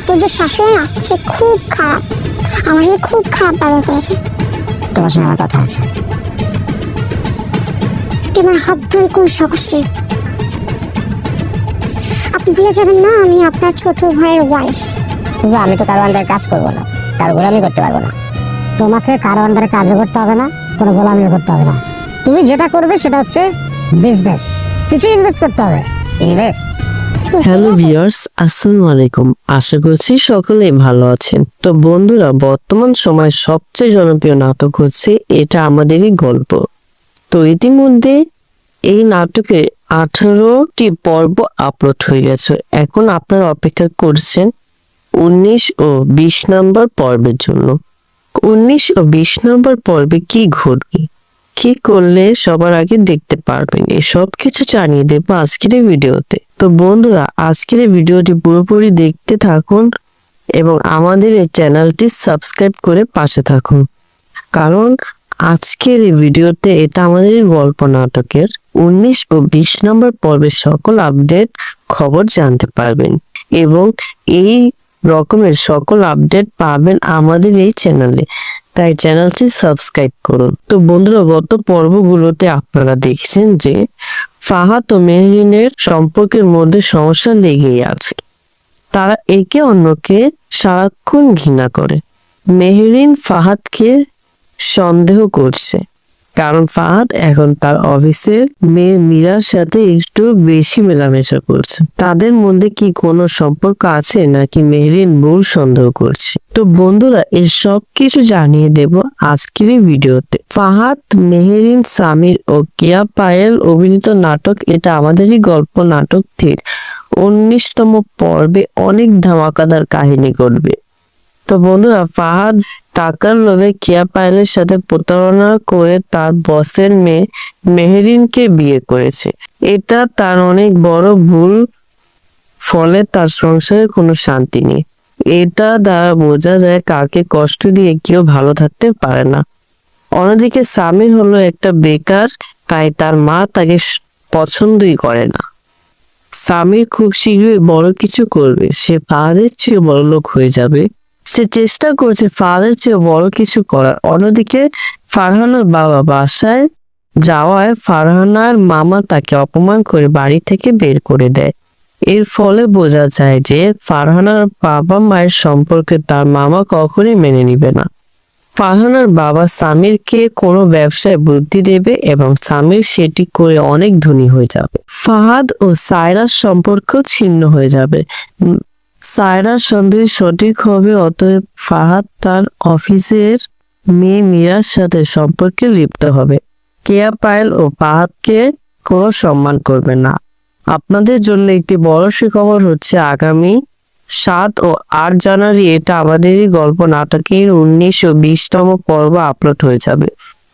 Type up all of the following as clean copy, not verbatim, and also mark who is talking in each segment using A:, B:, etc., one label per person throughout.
A: আপনার যে শাশুড়ি না সে খুব খারাপ, আমার সাথে খুব খারাপ ব্যবহার করেছে।
B: তোমার সঙ্গে আমার কথা আছে।
A: এবার হাত ধরে কোন সাহসে? আপনি ভুলে যাবেন না আমি আপনার ছোট ভাইয়ের ওয়াইফ।
B: আমি তো কারো আন্ডারে কাজ করবো না, কারো গোলামি করতে পারবো না। তোমাকে কারো আন্ডারে কাজও করতে হবে না, কোনো গোলামিও করতে হবে না। তুমি যেটা করবে সেটা হচ্ছে বিজনেস, কিছু ইনভেস্ট করতে হবে। ইনভেস্ট।
C: হ্যালো ভিউয়ার্স, আসসালামু আলাইকুম। আশা করছি সকলেই ভালো আছেন। তো বন্ধুরা, বর্তমান সময় সবচেয়ে জনপ্রিয় নাটক হচ্ছে এটা আমাদেরই গল্প। তো ইতিমধ্যে এই নাটকে 18টি পর্ব আপলোড হয়ে গেছে। এখন আপনারা অপেক্ষা করছেন 19 ও 20 নম্বর পর্বের জন্য। 19 ও 20 নম্বর পর্বে কি ঘটবে, কি করলে সবার আগে দেখতে পারবেন, এসব কিছু জানিয়ে দেবো আজকের এই ভিডিওতে। তো বন্ধুরা, আজকের এই ভিডিওটি পুরোপুরি দেখতে থাকুন এবং আমাদের এই চ্যানেলটি সাবস্ক্রাইব করে পাশে থাকুন, কারণ আজকের এই ভিডিওতে এটা আমাদের গল্প নাটকের 19 ও 20 নম্বর পর্বের সকল আপডেট খবর জানতে পারবেন এবং এই রকমের সকল আপডেট পাবেন আমাদের এই চ্যানেলে। তাই চ্যানেলটি সাবস্ক্রাইব করুন। তো বন্ধুরা, গত পর্বগুলোতে আপনারা দেখছেন যে ফাহাদ ও মেহরিনের সম্পর্কের মধ্যে সমস্যা লেগেই আছে। তারা একে অন্যকে সারাক্ষণ ঘৃণা করে। মেহরিন ফাহাদকে সন্দেহ করছে, কারণ ফাহাদ এখন তার অফিসের মেয়ে মীরার সাথে একটু বেশি মেলামেশা করছে। তাদের মধ্যে কি কোনো সম্পর্ক আছে নাকি মেহরিন ভুল সন্দেহ করছে? তো বন্ধুরা, এই সব কিছু জানিয়ে দেব আজকের এই ভিডিওতে। ফাহাদ, মেহরিন, সামির ও কেয়া পায়েল অভিনীত নাটক এটা আমাদেরই গল্প নাটক 19তম পর্বে অনেক ধামাকাদার কাহিনী ঘটবে। তো বন্ধুরা, ফাহাদ টাকার লোভে কেয়া পায়েলের সাথে প্রতারণা করে তার বসের মেয়ে মেহরিনকে বিয়ে করেছে। এটা তার অনেক বড় ভুল, ফলে তার সংসারে কোনো শান্তি নেই। এটা দ্বারা বোঝা যায় কাকে কষ্ট দিয়ে কেউ ভালো থাকতে পারে না। অন্যদিকে সামির হলো একটা বেকার, তাই তার মা তাকে পছন্দই করে না। সামির খুব শীঘ্রই বড় কিছু করবে, সে ফাহাদের চেয়ে বড় লোক হয়ে যাবে। সে চেষ্টা করছে ফাহাদের চেয়ে বড় কিছু করার। অন্যদিকে ফারহানার বাবা বাসায় যাওয়ায় ফারহানার মামা তাকে অপমান করে বাড়ি থেকে বের করে দেয়। এর ফলে বোঝা যায় যে ফারহানার বাবা মায়ের সম্পর্কে তার মামা কখনোই মেনে নিবে না। ফারহানার বাবা সামিরকে কোনো ব্যবসায় বুদ্ধি দেবে এবং সামির সেটি করে অনেক ধনী হয়ে যাবে। ফাহাদ ও সায়রার সম্পর্ক ছিন্ন হয়ে যাবে। সায়রার সন্দেহ সঠিক হবে, অতএব ফাহাদ তার অফিসের মেয়ে মীরার সাথে সম্পর্কে লিপ্ত হবে। কেয়া পায়েল ও ফাহাদকে কোনো সম্মান করবে না। আপনাদের জন্য একটি বড় সুখবর হচ্ছে আগামী 7 ও 8 জানুয়ারি এটা আমাদেরই গল্প নাটকের 19 ও 20তম পর্ব আপলোড হয়ে যাবে।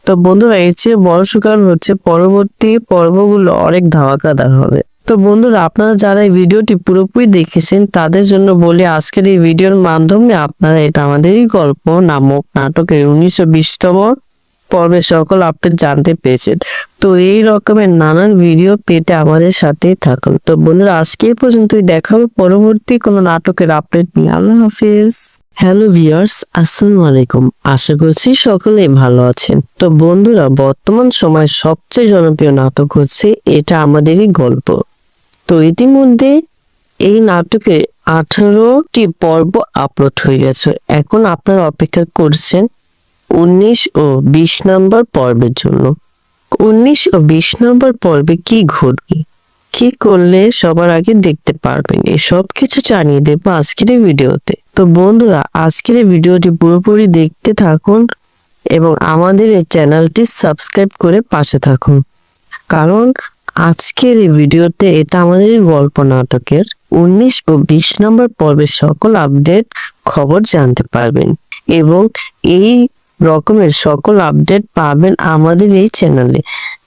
C: তো বন্ধুরা, এর চেয়ে বড় সুখবর হচ্ছে পরবর্তী পর্বগুলো অনেক ধামাকাদার হবে। তো বন্ধুরা, আপনারা যারা এই ভিডিওটি পুরোপুরি দেখেছেন তাদের জন্য বলি, আজকের এই ভিডিওর মাধ্যমে আপনারা এটা আমাদেরই গল্প নামক নাটকের 19 ও 20তম পর্বের সকল আপডেট জানতে পেরেছেন। তো এই রকমের নানান ভিডিও পেতে আমাদের সাথেই থাকুন। তো বন্ধুরা, আজকে এই পর্যন্তই, দেখাবো পরবর্তী কোনো নাটকের আপডেট নিয়ে। আল্লাহ হাফিজ। হ্যালো ভিউয়ার্স, আসসালামু আলাইকুম। আশা করছি সকলেই ভালো আছেন। তো বন্ধুরা, বর্তমান সময় সবচেয়ে জনপ্রিয় নাটক হচ্ছে এটা আমাদেরই গল্প। তো ইতিমধ্যে এই নাটকে 18টি পর্ব আপলোড হয়ে গেছে। এখন আপনারা অপেক্ষা করছেন 19 ও 20 নম্বর পর্বের জন্য। 19 ও 20 নম্বর পর্বে কি ঘটবে, কি করলে সবার আগে দেখতে পারবেন, এসব কিছু জানিয়ে দেবো আজকের এই ভিডিওতে। তো বন্ধুরা, আজকের এই ভিডিওটি পুরোপুরি দেখতে থাকুন এবং আমাদের এই চ্যানেলটি সাবস্ক্রাইব করে পাশে থাকুন, কারণ আজকের এই ভিডিওতে এটা আমাদের গল্প নাটকের 19 ও 20 নম্বর পর্বের সকল আপডেট খবর জানতে পারবেন এবং এই রকমের সকল আপডেট পাবেন আমাদের এই চ্যানেলে।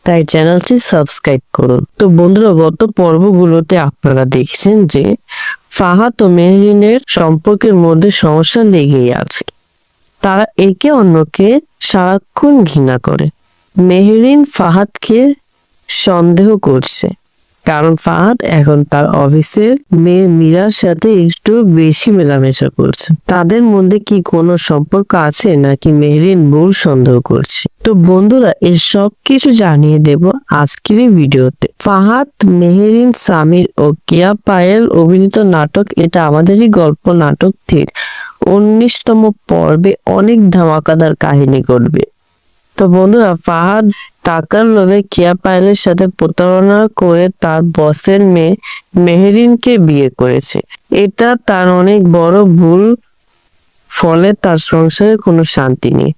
C: তাই চ্যানেলটি সাবস্ক্রাইব করুন। তো বন্ধুরা, গত পর্বগুলোতে আপনারা দেখছেন যে ফাহাদ ও মেহরিনের সম্পর্কের মধ্যে সমস্যা লেগেই আছে। তারা একে অন্যকে সারাক্ষণ ঘৃণা করে। মেহরিন ফাহাদকে সন্দেহ করছে, কারণ ফাহাদ এখন তার অফিসের মেয়ে মীরার সাথে একটু বেশি মেলামেশা করছে। তাদের মধ্যে কি কোনো সম্পর্ক আছে নাকি মেহরিন ভুল সন্দেহ করছে? তো বন্ধুরা এই সব কিছু জানিয়ে দেব আজকের এই ভিডিওতে। ফাহাদ, মেহরিন, সামির ও কেয়া পায়েল অভিনীত নাটক এটা আমাদেরই গল্প নাটক 19তম পর্বে অনেক ধামাকাদার কাহিনী ঘটবে। তো বন্ধুরা, ফাহাদ টাকার লোভে কেয়া পায়েলের সাথে প্রতারণা করে তার বসের মেয়ে মেহরিনকে বিয়ে করেছে। এটা তার অনেক বড় ভুল, ফলে তার সংসারে কোনো শান্তি নেই।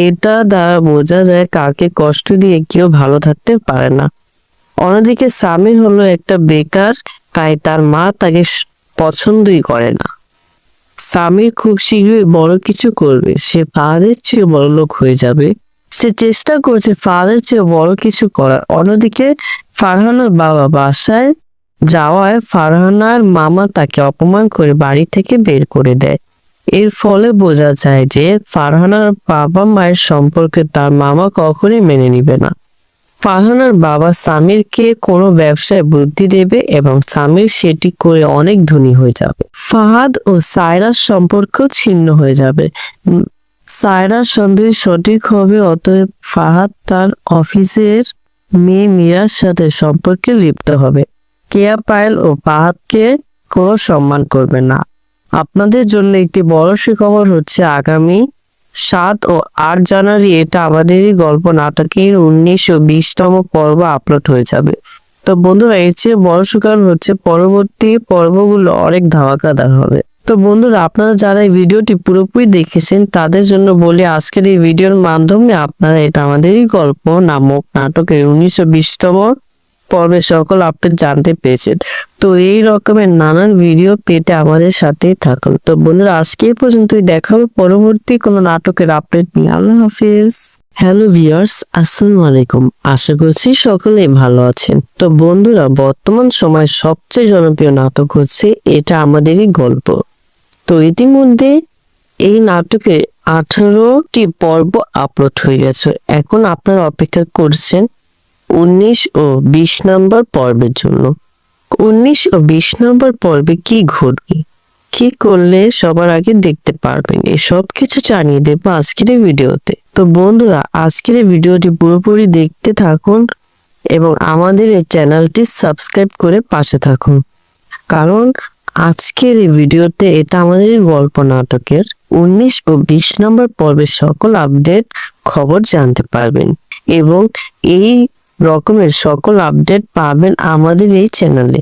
C: এটা দ্বারা বোঝা যায় কাকে কষ্ট দিয়ে কেউ ভালো থাকতে পারে না। অন্যদিকে সামির হলো একটা বেকার, তাই তার মা তাকে পছন্দই করে না। সামির খুব শীঘ্রই বড় কিছু করবে, সে ফাহাদের চেয়ে বড় লোক হয়ে যাবে। সে চেষ্টা করছে ফাহাদের চেয়ে বড় কিছু করার। অন্যদিকে ফারহানার বাবা বাসায় যাওয়ায় ফারহানার মামা তাকে অপমান করে বাড়ি থেকে বের করে দেয়। এর ফলে বোঝা যায় যে ফারহানার বাবা মায়ের সম্পর্কে তার মামা কখনোই মেনে নিবে না। ফারহানার বাবা সামিরকে কোনো ব্যবসায় বুদ্ধি দেবে এবং সামির সেটি করে অনেক ধনী হয়ে যাবে। ফাহাদ ও সায়রার সম্পর্ক ছিন্ন হয়ে যাবে। সায়রার সন্দেহ সঠিক হবে, অতএব ফাহাদ তার অফিসের মেয়ে মীরার সাথে সম্পর্কে লিপ্ত হবে। কেয়া পায়েল ও ফাহাদকে কোনো সম্মান করবে না। আপনাদের জন্য একটি বড় সুখবর হচ্ছে আগামী 7 ও 8 জানুয়ারি এটা আমাদেরই গল্প নাটকের 19 ও 20তম পর্ব আপলোড হয়ে যাবে। তো বন্ধুরা, এর চেয়ে বড় সুখবর হচ্ছে পরবর্তী পর্বগুলো অনেক ধামাকাদার হবে। তো বন্ধুরা, আপনারা যারা এই ভিডিওটি পুরোপুরি দেখেছেন তাদের জন্য বলি, আজকের এই ভিডিওর মাধ্যমে আপনারা এটা আমাদেরই গল্প নামক নাটকের 19 ও 20তম পর্বের সকল আপডেট জানতে পেরেছেন। তো এই রকমের নানান ভিডিও পেতে আমাদের সাথেই থাকুন। তো বন্ধুরা, আজকে এই পর্যন্তই, দেখা হবে পরবর্তী কোনো নাটকের আপডেট নিয়ে। আল্লাহ হাফিজ। হ্যালো ভিউয়ার্স, আসসালামু আলাইকুম। আশা করছি সকলেই ভালো আছেন। তো বন্ধুরা, বর্তমান সময়ে সবচেয়ে জনপ্রিয় নাটক হচ্ছে এটা আমাদেরই গল্প। তো ইতিমধ্যে এই নাটকে 18টি পর্ব আপলোড হয়ে গেছে। এখন আপনারা অপেক্ষা করছেন 19 ও 20 নম্বর পর্বের জন্য। 19 ও 20 নম্বর পর্বে কি ঘটবে, কি করলে সবার আগে দেখতে পারবেন, এসব কিছু জানিয়ে দেবো আজকের এই ভিডিওতে। তো বন্ধুরা, আজকের এই ভিডিওটি পুরোপুরি দেখতে থাকুন এবং আমাদের এই চ্যানেলটি সাবস্ক্রাইব করে পাশে থাকুন, কারণ আজকের এই ভিডিওতে এটা আমাদের গল্প নাটকের 19 ও 20 নম্বর পর্বের সকল আপডেট খবর জানতে পারবেন এবং এই রকমের সকল আপডেট পাবেন আমাদের এই চ্যানেলে,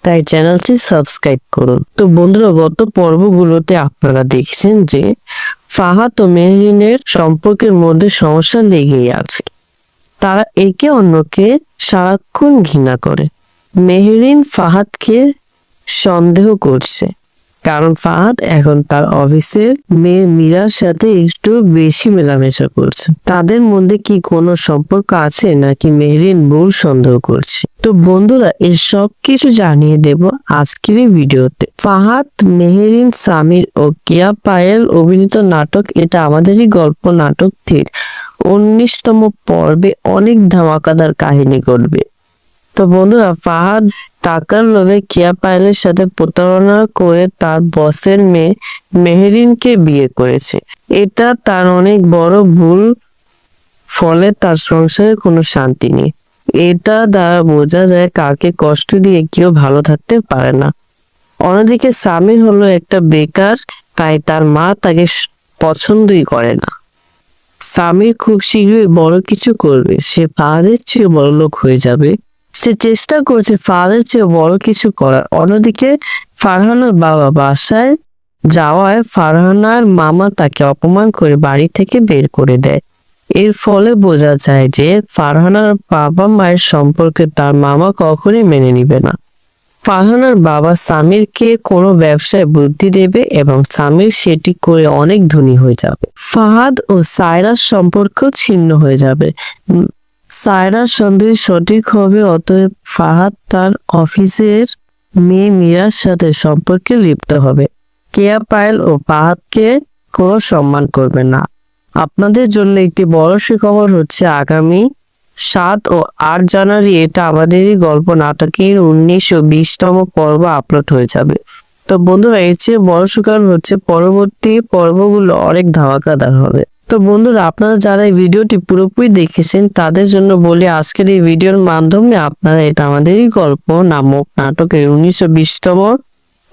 C: তাই চ্যানেলটি সাবস্ক্রাইব করুন। তো বন্ধুরা, গত পর্বগুলোতে আপনারা দেখছেন যে ফাহাদ ও মেহরিনের সম্পর্কের মধ্যে সমস্যা লেগেই আছে। তারা একে অন্যকে সারাক্ষণ ঘৃণা করে। মেহরিন ফাহাদকে সন্দেহ করছে, কারণ ফাহাদ এখন তার অফিসের মেয়ে মীরার সাথে একটু বেশি মেলামেশা করছে। তাদের মধ্যে কি কোনো সম্পর্ক আছে নাকি মেহরিন ভুল সন্দেহ করছে? তো বন্ধুরা, এই সব কিছু জানিয়ে দেব আজকের এই ভিডিওতে। ফাহাদ, মেহরিন, সামির ও কেয়া পায়েল অভিনীত নাটক এটা আমাদেরই গল্প নাটক 19তম পর্বে অনেক ধামাকাদার কাহিনী ঘটবে। তো বন্ধুরা, ফাহাদ টাকার লোভে কেয়া পায়েলের সাথে প্রতারণা করে তার বসের মেয়ে মেহরিনকে বিয়ে করেছে। এটা তার অনেক বড় ভুল, ফলে তার সংসারে কোনো শান্তি নেই। এটা দ্বারা বোঝা যায় কাকে কষ্ট দিয়ে কেউ ভালো থাকতে পারে না। অন্যদিকে সামির হলো একটা বেকার, তাই তার মা তাকে পছন্দই করে না। সামির খুব শীঘ্রই বড় কিছু করবে, সে ফাহাদের চেয়ে বড় লোক হয়ে যাবে। সে চেষ্টা করছে ফাহাদের চেয়ে বড় কিছু করার। অন্যদিকে ফারহানার বাবা বাসায় যাওয়ায় ফারহানার মামা তাকে অপমান করে বাড়ি থেকে বের করে দেয়। এর ফলে বোঝা যায় যে ফারহানার বাবা মায়ের সম্পর্কে তার মামা কখনোই মেনে নিবে না। ফারহানার বাবা সামিরকে কোনো ব্যবসায় বুদ্ধি দেবে এবং সামির সেটি করে অনেক ধনী হয়ে যাবে। ফাহাদ ও সায়রার সম্পর্ক ছিন্ন হয়ে যাবে। সায়রার সন্দেহ সঠিক হবে, অতএব ফাহাদ তার অফিসের মেয়ে মীরার সাথে সম্পর্কে লিপ্ত হবে। কেয়া পায়েল ও ফাহাদকে কোনো সম্মান করবে না। আপনাদের জন্য একটি বড় সুখবর হচ্ছে আগামী 7 ও 8 জানুয়ারি এটা আমাদেরই গল্প নাটকের 19 ও 20তম পর্ব আপলোড হয়ে যাবে। তো বন্ধুরা, এর চেয়ে বড় সুখবর হচ্ছে পরবর্তী পর্বগুলো অনেক ধামাকাদার হবে। তো বন্ধুরা, আপনারা যারা এই ভিডিওটি পুরোপুরি দেখেছেন তাদের জন্য বলি, আজকের এই ভিডিওর মাধ্যমে আপনারা এটা আমাদেরই গল্প নামক নাটকের 19 ও 20তম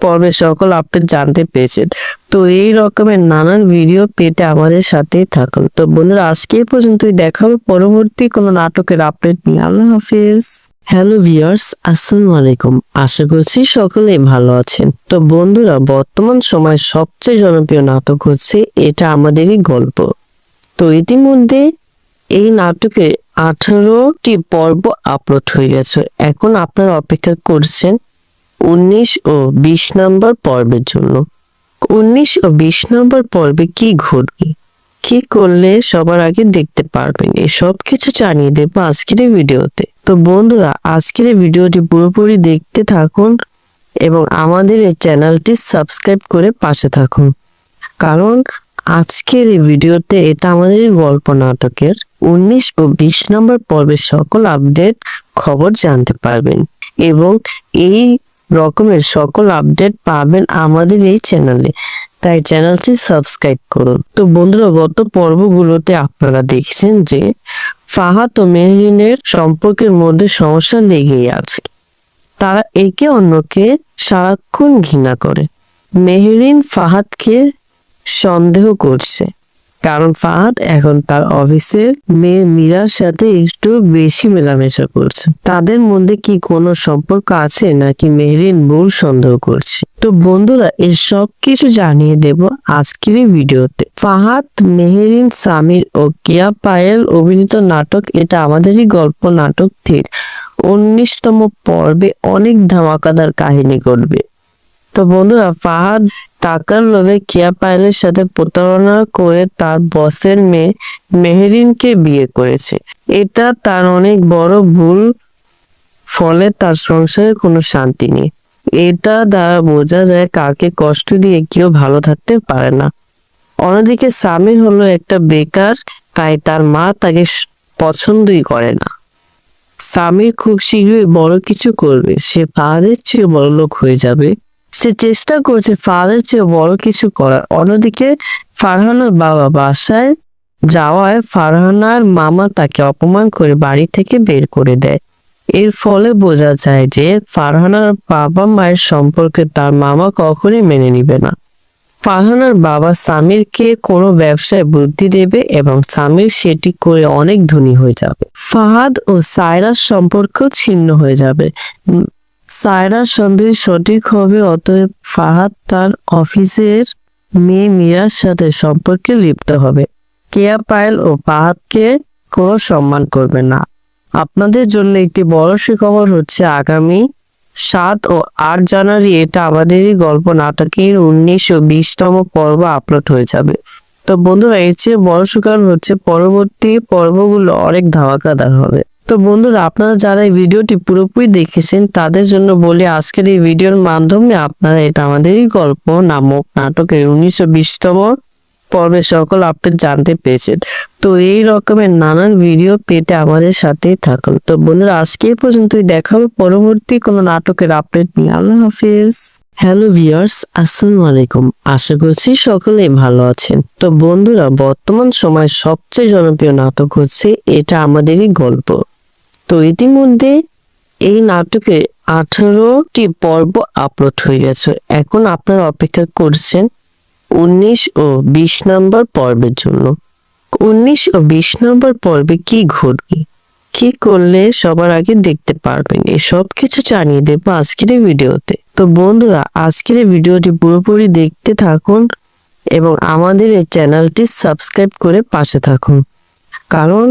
C: পর্বের সকল আপডেট জানতে পেরেছেন। তো এই রকমের নানান ভিডিও পেতে আমাদের সাথেই থাকুন। তো বন্ধুরা, আজকে এই পর্যন্তই, দেখা হবে পরবর্তী কোনো নাটকের আপডেট নিয়ে। আল্লাহ হাফিজ। হ্যালো ভিউয়ার্স, আসসালামু আলাইকুম। আশা করছি সকলেই ভালো আছেন। তো বন্ধুরা, বর্তমান সময়ে সবচেয়ে জনপ্রিয় নাটক হচ্ছে এটা আমাদেরই গল্প। তো ইতিমধ্যে এই নাটকে 18টি পর্ব আপলোড হয়ে গেছে। এখন আপনারা অপেক্ষা করছেন 19 ও 20 নম্বর পর্বের জন্য। 19 ও 20 নম্বর পর্বে কি ঘটবে, কি করলে সবার আগে দেখতে পারবেন, এসব কিছু জানিয়ে দেবো আজকের এই ভিডিওতে। তো বন্ধুরা, আজকের এই ভিডিওটি পুরোপুরি দেখতে থাকুন এবং আমাদের এই চ্যানেলটি সাবস্ক্রাইব করে পাশে থাকুন, কারণ আজকের এই ভিডিওতে এটা আমাদের গল্প নাটকের 19 ও 20 নম্বর পর্বের সকল আপডেট খবর জানতে পারবেন এবং এই রকমের সকল আপডেট পাবেন আমাদের এই চ্যানেলে। তাই চ্যানেলটি সাবস্ক্রাইব করুন। তো বন্ধুরা, গত পর্বগুলোতে আপনারা দেখছেন যে ফাহাদ ও মেহরিনের সম্পর্কের মধ্যে সমস্যা লেগেই আছে। তারা একে অন্যকে সারাক্ষণ ঘৃণা করে। মেহরিন ফাহাদকে সন্দেহ করছে, কারণ ফাহাদ এখন তার অফিসের মেয়ে মীরার সাথে একটু বেশি মেলামেশা করছে। তাদের মধ্যে কি কোনো সম্পর্ক আছে নাকি মেহরিন ভুল সন্দেহ করছে? তো বন্ধুরা, এই সব কিছু জানিয়ে দেব আজকের এই ভিডিওতে। ফাহাদ, মেহরিন, সামির ও কেয়া পায়েল অভিনীত নাটক এটা আমাদেরই গল্প নাটক থেকে 19তম পর্বে অনেক ধামাকাদার কাহিনী ঘটবে। তো বন্ধুরা, ফাহাদ টাকার লোভে কেয়া পায়েলের সাথে প্রতারণা করে তার বসের মেয়ে মেহরিনকে বিয়ে করেছে। এটা তার অনেক বড় ভুল, ফলে তার সংসারে কোনো শান্তি নেই। এটা দ্বারা বোঝা যায় কাকে কষ্ট দিয়ে কেউ ভালো থাকতে পারে না। অন্যদিকে সামির হলো একটা বেকার, তাই তার মা তাকে পছন্দই করে না। সামির খুব শীঘ্রই বড় কিছু করবে, সে ফাহাদের চেয়ে বড় লোক হয়ে যাবে। সে চেষ্টা করছে ফাহাদের চেয়ে বড় কিছু করার। অন্যদিকে ফারহানার বাবা বাসায় যাওয়ায় ফারহানার মামা তাকে অপমান করে বাড়ি থেকে বের করে দেয়। এর ফলে বোঝা যায় যে ফারহানার বাবা মায়ের সম্পর্কে তার মামা কখনোই মেনে নিবে না। ফারহানার বাবা সামিরকে কোনো ব্যবসায় বুদ্ধি দেবে এবং সামির সেটি করে অনেক ধনী হয়ে যাবে। ফাহাদ ও সায়রার সম্পর্ক ছিন্ন হয়ে যাবে। সায়রার সন্দেহ সঠিক হবে, অতএব ফাহাদ তার অফিসের মেয়ে মীরার সাথে সম্পর্কে লিপ্ত হবে। কেয়া পায়েল ও ফাহাদকে কোনো সম্মান করবে না। আপনাদের জন্য একটি বড় সুখবর হচ্ছে আগামী 7 ও 8 জানুয়ারি এটা আমাদেরই গল্প নাটকের 19 ও 20তম পর্ব আপলোড হয়ে যাবে। তো বন্ধুরা, এর চেয়ে বড় সুখবর হচ্ছে পরবর্তী পর্বগুলো অনেক ধামাকাদার হবে। তো বন্ধুরা, আপনারা যারা এই ভিডিওটি পুরোপুরি দেখেছেন তাদের জন্য বলি, আজকের এই ভিডিওর মাধ্যমে আপনারা এটা আমাদেরই গল্প নামক নাটকের 19 ও 20তম পর্বের সকল আপডেট জানতে পেরেছেন। তো এই রকমের নানান ভিডিও পেতে আমাদের সাথেই থাকুন। তো বন্ধুরা, আজকে এই পর্যন্তই, দেখা হবে পরবর্তী কোনো নাটকের আপডেট নিয়ে। আল্লাহ হাফিজ। হ্যালো ভিউয়ার্স, আসসালামু আলাইকুম। আশা করছি সকলেই ভালো আছেন। তো বন্ধুরা, বর্তমান সময়ে সবচেয়ে জনপ্রিয় নাটক হচ্ছে এটা আমাদেরই গল্প। তো ইতিমধ্যে এই নাটকে 18টি পর্ব আপলোড হয়ে গেছে। এখন আপনারা অপেক্ষা করছেন 19 ও 20 নম্বর পর্বের জন্য। 19 ও 20 নম্বর পর্বে কি ঘটবে, কি করলে সবার আগে দেখতে পারবেন, এসব কিছু জানিয়ে দেবো আজকের এই ভিডিওতে। তো বন্ধুরা, আজকের এই ভিডিওটি পুরোপুরি দেখতে থাকুন এবং আমাদের এই চ্যানেলটি সাবস্ক্রাইব করে পাশে থাকুন, কারণ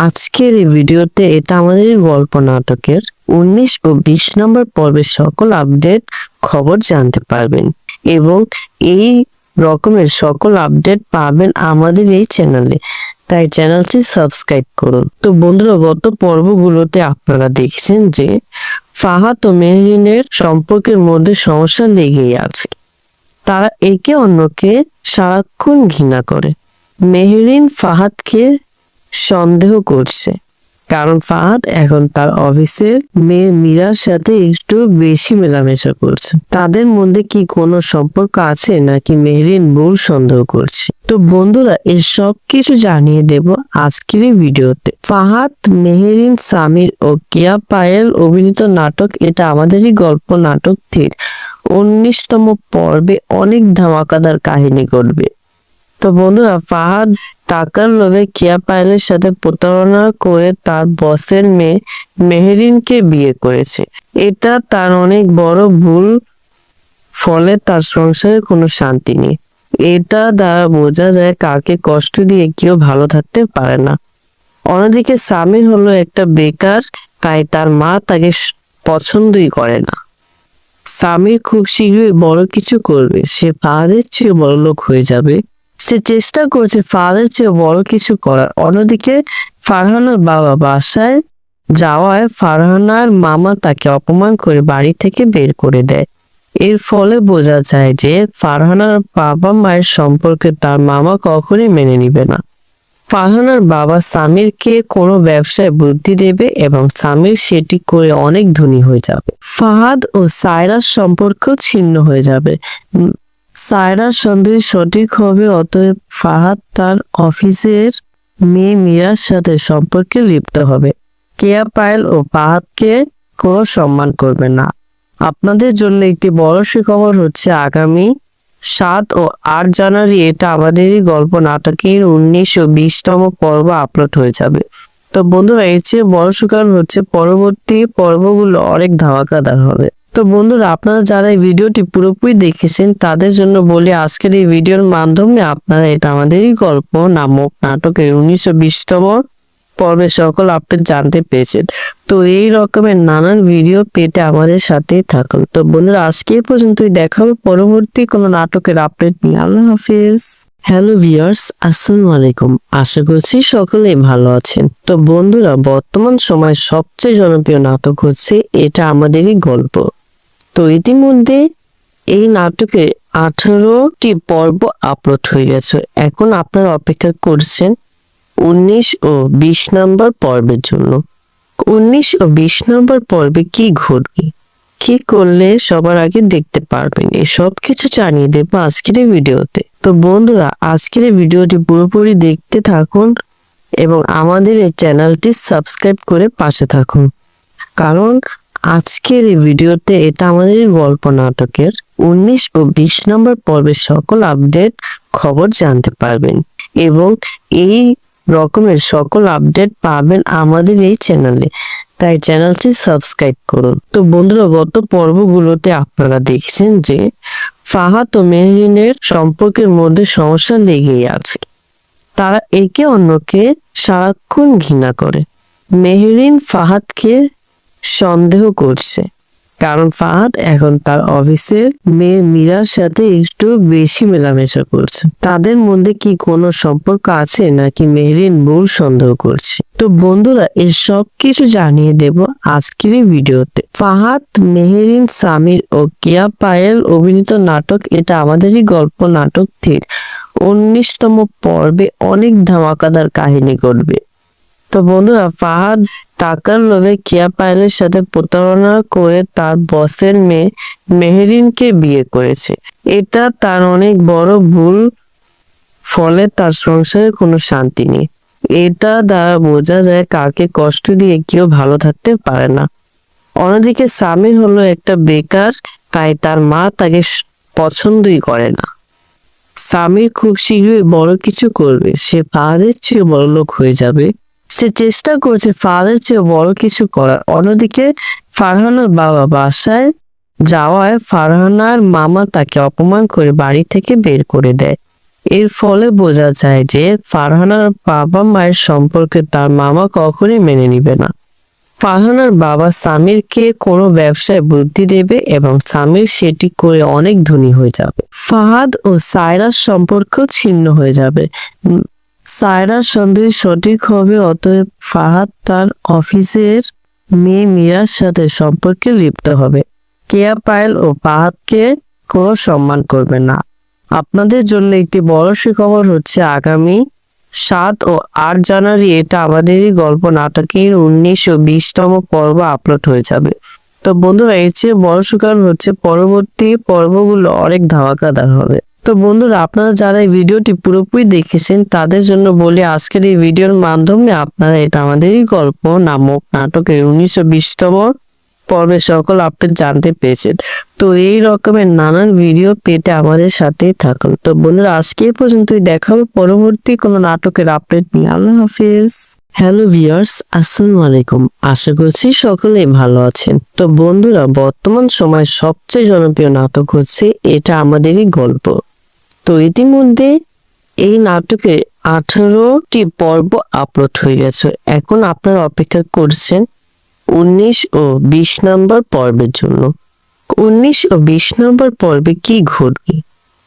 C: আজকের এই ভিডিওতে এটা আমাদের গল্প নাটকের 19 ও 20 নম্বর পর্বের সকল আপডেট খবর জানতে পারবেন এবং এই রকমের সকল আপডেট পাবেন আমাদের এই চ্যানেলে। তাই চ্যানেলটি সাবস্ক্রাইব করুন। তো বন্ধুরা, গত পর্বগুলোতে আপনারা দেখছেন যে ফাহাদ ও মেহরিনের সম্পর্কের মধ্যে সমস্যা লেগেই আছে। তারা একে অন্যকে সারাক্ষণ ঘৃণা করে। মেহরিন ফাহাদকে সন্দেহ করছে, কারণ ফাহাদ এখন তার অফিসের মেয়ে মীরার সাথে একটু বেশি মেলামেশা করছে। তাদের মধ্যে কি কোনো সম্পর্ক আছে নাকি মেহরিন ভুল সন্দেহ করছে? তো বন্ধুরা এই সব কিছু জানিয়ে দেব আজকের এই ভিডিওতে। ফাহাদ, মেহরিন, সামির ও কেয়া পায়েল অভিনীত নাটক এটা আমাদেরই গল্প নাটক 19তম পর্বে অনেক ধামাকাদার কাহিনী করবে। তো বন্ধুরা, ফাহাদ টাকার লোভে কেয়া পায়েলের সাথে প্রতারণা করে তার বসের মেয়ে মেহরিনকে বিয়ে করেছে। এটা তার অনেক বড় ভুল, ফলে তার সংসারে কোনো শান্তি নেই। এটা দ্বারা বোঝা যায় কাকে কষ্ট দিয়ে কেউ ভালো থাকতে পারে না। অন্যদিকে সামির হলো একটা বেকার, তাই তার মা তাকে পছন্দই করে না। সামির খুব শীঘ্রই বড় কিছু করবে, সে ফাহাদের চেয়ে বড় লোক হয়ে যাবে। সে চেষ্টা করছে ফাহাদের চেয়ে বড় কিছু করার। অন্যদিকে ফারহানার বাবা বাসায় যাওয়ায় ফারহানার মামা তাকে অপমান করে বাড়ি থেকে বের করে দেয়। এর ফলে বোঝা যায় যে ফারহানার বাবা মায়ের সম্পর্কে তার মামা কখনোই মেনে নিবে না। ফারহানার বাবা সামিরকে কোনো ব্যবসায় বুদ্ধি দেবে এবং সামির সেটি করে অনেক ধনী হয়ে যাবে। ফাহাদ ও সায়রার সম্পর্ক ছিন্ন হয়ে যাবে। সায়রার সন্দেহ সঠিক হবে, অতএব ফাহাদ তার অফিসের মেয়ে মীরার সাথে সম্পর্কে লিপ্ত হবে। কেয়া পায়েল ও ফাহাদকে কোনো সম্মান করবে না। আপনাদের জন্য একটি বড় সুখবর হচ্ছে আগামী 7 ও 8 জানুয়ারি এটা আমাদেরই গল্প নাটকের 19 ও 20তম পর্ব আপলোড হয়ে যাবে। তো বন্ধুরা, এর চেয়ে বড় সুখবর হচ্ছে পরবর্তী পর্বগুলো অনেক ধামাকাদার হবে। তো বন্ধুরা, আপনারা যারা এই ভিডিওটি পুরোপুরি দেখেছেন তাদের জন্য বলি আজকের এই ভিডিওর মাধ্যমে আপনারা এটা আমাদেরই গল্প নামক নাটকের 19 ও 20তম পর্বের সকল আপডেট জানতে পেরেছেন। তো এই রকমের নানান ভিডিও পেতে আমাদের সাথেই থাকুন। তো বন্ধুরা, আজকে এই পর্যন্তই, দেখা হবে পরবর্তী কোনো নাটকের আপডেট নিয়ে। আল্লাহ হাফিজ। হ্যালো ভিউয়ার্স, আসসালামু আলাইকুম। আশা করছি সকলেই ভালো আছেন। তো বন্ধুরা, বর্তমান সময়ে সবচেয়ে জনপ্রিয় নাটক হচ্ছে এটা আমাদেরই গল্প। তো ইতিমধ্যে এই নাটকে 18টি পর্ব আপলোড হয়ে গেছে। এখন আপনারা অপেক্ষা করছেন 19 ও 20 নম্বর পর্বের জন্য। 19 ও 20 নম্বর পর্বে কি ঘটবে, কি করলে সবার আগে দেখতে পারবেন, এসব কিছু জানিয়ে দেবো আজকের এই ভিডিওতে। তো বন্ধুরা, আজকের এই ভিডিওটি পুরোপুরি দেখতে থাকুন এবং আমাদের এই চ্যানেলটি সাবস্ক্রাইব করে পাশে থাকুন, কারণ আজকের এই ভিডিওতে এটা আমাদের গল্প নাটকের 19 ও 20 নম্বর পর্বের সকল আপডেট খবর জানতে পারবেন এবং এই রকমের সকল আপডেট পাবেন আমাদের এই চ্যানেলে, তাই চ্যানেলটি সাবস্ক্রাইব করুন। তো বন্ধুরা, গত পর্বগুলোতে আপনারা দেখছেন যে ফাহাদ ও মেহরিনের সম্পর্কের মধ্যে সমস্যা লেগেই আছে। তারা একে অন্যকে সারাক্ষণ ঘৃণা করে। মেহরিন ফাহাদকে সন্দেহ করছে, কারণ ফাহাদ এখন তার অফিসের মেয়ে মীরার সাথে একটু বেশি মেলামেশা করছে। তাদের মধ্যে কি কোনো সম্পর্ক আছে নাকি মেহরিন ভুল সন্দেহ করছে? তো বন্ধুরা, এই সব কিছু জানিয়ে দেব আজকের এই ভিডিওতে। ফাহাদ, মেহরিন, সামির ও কেয়া পায়েল অভিনীত নাটক এটা আমাদেরই গল্প নাটক 19তম পর্বে অনেক ধামাকাদার কাহিনী করবে। তো বন্ধুরা, ফাহাদ টাকার লোভে কেয়া পায়েলের সাথে প্রতারণা করে তার বসের মেয়ে মেহরিনকে বিয়ে করেছে। এটা তার অনেক বড় ভুল, ফলে তার সংসারে কোনো শান্তি নেই। এটা দ্বারা বোঝা যায় কাকে কষ্ট দিয়ে কেউ ভালো থাকতে পারে না। অন্যদিকে সামির হলো একটা বেকার, তাই তার মা তাকে পছন্দই করে না। সামির খুব শীঘ্রই বড় কিছু করবে, সে ফাহাদের চেয়ে বড় লোক হয়ে যাবে। সে চেষ্টা করছে ফাহাদের চেয়ে বড় কিছু করার। অন্যদিকে ফারহানার বাবা বাসায় যাওয়ায় ফারহানার মামা তাকে অপমান করে বাড়ি থেকে বের করে দেয়। এর ফলে বোঝা যায় যে ফারহানার বাবা মায়ের সম্পর্কে তার মামা কখনোই মেনে নিবে না। ফারহানার বাবা সামিরকে কোনো ব্যবসায় বুদ্ধি দেবে এবং সামির সেটি করে অনেক ধনী হয়ে যাবে। ফাহাদ ও সায়রার সম্পর্ক ছিন্ন হয়ে যাবে। সায়রার সন্দেহ সঠিক হবে, অতএব ফাহাদ তার অফিসের মেয়ে মীরার সাথে সম্পর্কে লিপ্ত হবে। কেয়া পায়েল ও ফাহাদকে কোনো সম্মান করবে না। আপনাদের জন্য একটি বড় সুখবর হচ্ছে আগামী 7 ও 8 জানুয়ারি এটা আমাদেরই গল্প নাটকের 19 ও 20তম পর্ব আপলোড হয়ে যাবে। তো বন্ধুরা, এর চেয়ে বড় সুখবর হচ্ছে পরবর্তী পর্বগুলো অনেক ধামাকাদার হবে। তো বন্ধুরা, আপনারা যারা এই ভিডিওটি পুরোপুরি দেখেছেন তাদের জন্য বলি, আজকের এই ভিডিওর মাধ্যমে আপনারা এটা আমাদেরই গল্প নামক নাটকের 19 ও 20তম পর্বের সকল আপডেট জানতে পেরেছেন। তো এই রকমের নানান ভিডিও পেতে আমাদের সাথেই থাকুন। তো বন্ধুরা, আজকে এই পর্যন্তই, দেখা হবে পরবর্তী কোনো নাটকের আপডেট নিয়ে। আল্লাহ হাফিজ। হ্যালো ভিউয়ার্স, আসসালামু আলাইকুম। আশা করছি সকলেই ভালো আছেন। তো বন্ধুরা, বর্তমান সময়ে সবচেয়ে জনপ্রিয় নাটক হচ্ছে এটা আমাদেরই গল্প। তো ইতিমধ্যে এই নাটকে 18টি পর্ব আপলোড হয়ে গেছে। এখন আপনারা অপেক্ষা করছেন 19 ও 20 নম্বর পর্বের জন্য। 19 ও 20 নম্বর পর্বে কি ঘটবে,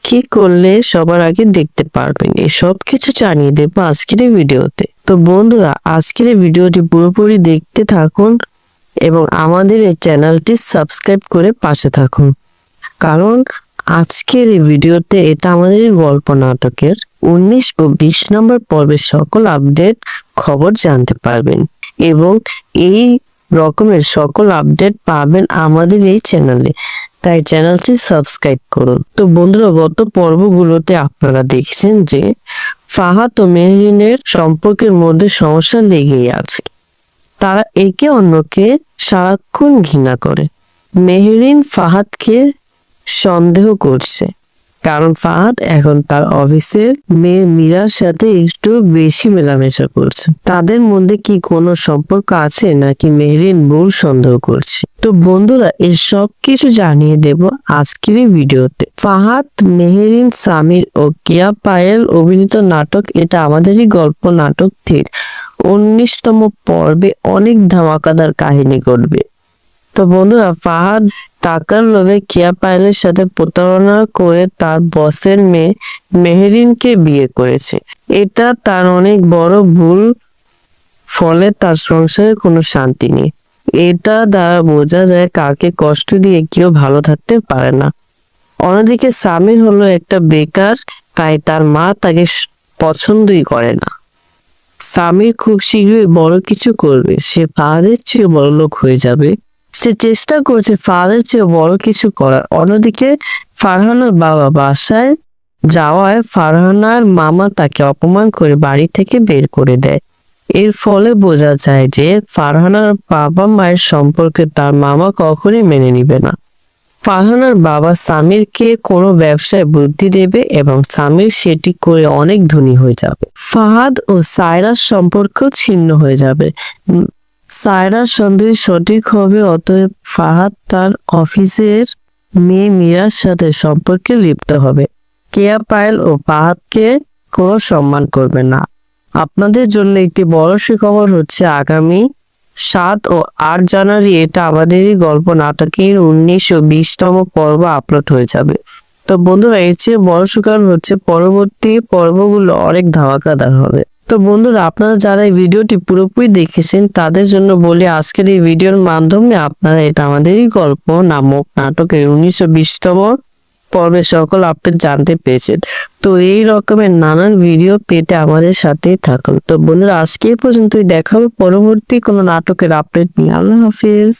C: কি করলে সবার আগে দেখতে পারবেন, এসব কিছু জানিয়ে দেবো আজকের এই ভিডিওতে। তো বন্ধুরা, আজকের এই ভিডিওটি পুরোপুরি দেখতে থাকুন এবং আমাদের এই চ্যানেলটি সাবস্ক্রাইব করে পাশে থাকুন, কারণ আজকের এই ভিডিওতে এটা আমাদের গল্প নাটকের 19 ও 20 নম্বর পর্বের সকল আপডেট খবর জানতে পারবেন এবং এই রকমের সকল আপডেট পাবেন আমাদের এই চ্যানেলে। তাই চ্যানেলটি সাবস্ক্রাইব করুন। তো বন্ধুরা, গত পর্বগুলোতে আপনারা দেখছেন যে ফাহাদ ও মেহরিনের সম্পর্কের মধ্যে সমস্যা লেগেই আছে। তারা একে অন্যকে সারাক্ষণ ঘৃণা করে। মেহরিন ফাহাদকে সন্দেহ করছে, কারণ ফাহাদ এখন তার অফিসের মেয়ে মীরার সাথে একটু বেশি মেলামেশা করছে। তাদের মধ্যে কি কোনো সম্পর্ক আছে নাকি মেহরিন ভুল সন্দেহ করছে? তো বন্ধুরা, এই সব কিছু জানিয়ে দেব আজকের এই ভিডিওতে। ফাহাদ, মেহরিন, সামির ও কেয়া পায়েল অভিনীত নাটক এটা আমাদেরই গল্প নাটক থেকে 19তম পর্বে অনেক ধামাকাদার কাহিনী ঘটবে। তো বন্ধুরা, ফাহাদ টাকার লোভে কেয়া পায়েলের সাথে প্রতারণা করে তার বসের মেয়ে মেহরিনকে বিয়ে করেছে। এটা তার অনেক বড় ভুল, ফলে তার সংসারে কোনো শান্তি নেই। এটা দ্বারা বোঝা যায় কাকে কষ্ট দিয়ে কেউ ভালো থাকতে পারে না। অন্যদিকে সামির হলো একটা বেকার, তাই তার মা তাকে পছন্দই করে না। সামির খুব শীঘ্রই বড় কিছু করবে, সে ফাহাদের চেয়ে বড় লোক হয়ে যাবে। সে চেষ্টা করছে ফাহাদের চেয়ে বড় কিছু করার। অন্যদিকে ফারহানার বাবা বাসায় যাওয়ায় ফারহানার মামা তাকে অপমান করে বাড়ি থেকে বের করে দেয়। এর ফলে বোঝা যায় যে ফারহানার বাবা মায়ের সম্পর্কে তার মামা কখনোই মেনে নিবে না। ফারহানার বাবা সামিরকে কোনো ব্যবসায় বুদ্ধি দেবে এবং সামির সেটি করে অনেক ধনী হয়ে যাবে। ফাহাদ ও সায়রার সম্পর্ক ছিন্ন হয়ে যাবে। সায়রার সন্দেহ সঠিক হবে, অতএব ফাহাদ তার অফিসের মেয়ে মীরার সাথে সম্পর্কে লিপ্ত হবে। কেয়া পায়েল ও ফাহাদকে কোনো সম্মান করবে না। আপনাদের জন্য একটি বড় সুখবর হচ্ছে আগামী 7 ও 8 জানুয়ারি এটা আমাদেরই গল্প নাটকের 19 ও 20তম পর্ব আপলোড হয়ে যাবে। তো বন্ধুরা, এর চেয়ে বড় সুখবর হচ্ছে পরবর্তী পর্বগুলো অনেক ধামাকাদার হবে। তো বন্ধুরা, আপনারা যারা এই ভিডিওটি পুরোপুরি দেখেছেন তাদের জন্য বলি, আজকের এই ভিডিওর মাধ্যমে আপনারা এটা আমাদেরই গল্প নামক নাটকের 19 ও 20তম পর্বের সকল আপডেট জানতে পেরেছেন। তো এই রকমের নানান ভিডিও পেতে আমাদের সাথেই থাকুন। তো বন্ধুরা, আজকে এই পর্যন্তই, দেখা হবে পরবর্তী কোনো নাটকের আপডেট নিয়ে। আল্লাহ হাফিজ।